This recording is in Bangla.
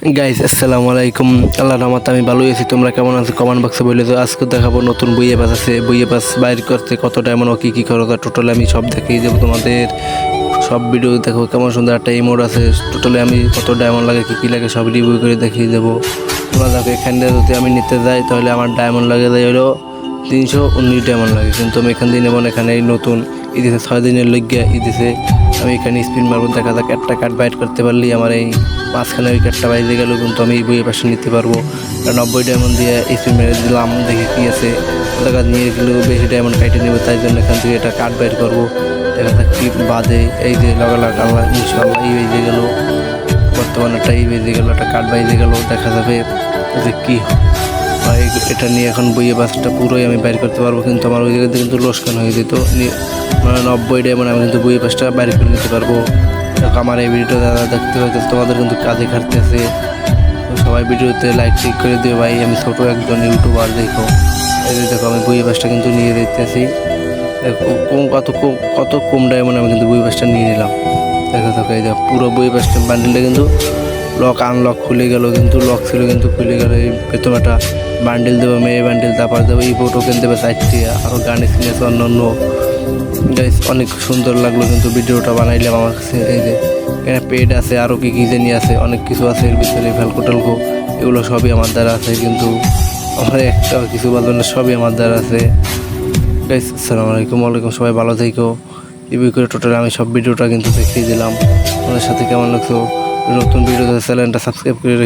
গাইস আসসালামু আলাইকুম। আল্লাহর রহমতে আমি ভালোই আছি। তোমরা কেমন আছো কমেন্ট বক্সে বলে দাও। আজকে দেখাবো নতুন বইয়ে পাস আছে, বইয়ে পাস বাইর করতে কত ডায়মন্ড ও কী কী খরচ হয় টোটালি আমি সব দেখিয়ে দেবো তোমাদের। সব ভিডিও দেখো কেমন সুন্দর একটা ইমোড আছে, টোটালি আমি কত ডায়মন্ড লাগে কী কী লাগে সব রিভিউ করে দেখিয়ে দেবো। তোমরা দেখো এখান থেকে যদি আমি নিতে যাই তাহলে আমার ডায়মন্ড লাগে যায় হলো 319 ডায়মন্ড লাগে, কিন্তু আমি এখান দিয়ে নেবো না। এখানে এই নতুন ঈদেছে 6 দিনের লইগিয়া ঈদেছে আমি এখানে স্পিন মারবো, দেখা যাক একটা কার্ড বাইট করতে পারলেই আমার এই মাঝখানে ওই কার্ডটা বাইরে গেল, কিন্তু আমি এই বইয়ের পাশে নিতে পারবো। 90 ডায়মন্ড দিয়ে স্পিন মেরে দিলাম, দেখি কী আছে। টাকা নিয়ে গেলেও বেশি ডায়মন্ড কাইটে নেবে, তাই জন্য এখান থেকে এটা কার্ড বাইট করবো। দেখা যাক কি বাদে। এই যে লাগালাগ আল্লাহ ইনশাল্লাহ এই বেজে গেল, বর্তমানে একটা এই বেজে গেলো, একটা কার্ড বাইজে গেল। দেখা যাবে যে কী হয়। এটা নিয়ে এখন বইয়ে বাসটা পুরোই আমি বাইর করতে পারবো, কিন্তু আমার ওই জায়গাতে কিন্তু লোকসান হয়ে যেত। মানে 90 ডায়মন্ড আমি কিন্তু বইয়ে পাসটা বাইর করে নিতে পারবো। আমার এই ভিডিওটা যারা দেখতে হয়তো তোমাদের কিন্তু কাজে খাটতেছে, সবাই ভিডিওতে লাইক টিক করে দিও ভাই। আমি ছোট একজন ইউটিউবার, দেখো এই যে দেখো আমি বইয়ে পাসটা কিন্তু নিয়ে দিতেছি। কত কম ডায়মন্ড আমি কিন্তু বইয়ে পাসটা নিয়ে নিলাম। দেখো দেখো এই দেখো পুরো বইয়ে পাসটা বান্ডেলটা কিন্তু লক আনলক খুলে গেল, কিন্তু লক ছিল কিন্তু খুলে গেল। এই প্রথম একটা বান্ডেল দেবো, মেয়ে বান্ডেল, তারপর দেবো এই টোকেন দেবে 4টি, আরও গানে কিনেছে অন্য অন্য। গাইস অনেক সুন্দর লাগলো কিন্তু ভিডিওটা বানাইলাম আমার কাছে। এই যে এখানে পেড আছে, আরও কি কী জানি আছে, অনেক কিছু আছে এর ভিতরে, ফ্যালকো টেলকো এগুলো সবই আমার দ্বারা আছে, কিন্তু আমার একটা কিছু বলবেন না, সবই আমার দ্বারা আছে। গাইস আসসালামু আলাইকুম, ওয়ালাইকুম, সবাই ভালো থেকো। রিভিউ করে টোটাল আমি সব ভিডিওটা কিন্তু দেখিয়ে দিলাম। আমাদের সাথে কেমন লাগছো, নতুন ভিডিও চ্যানেলটা সাবস্ক্রাইব করে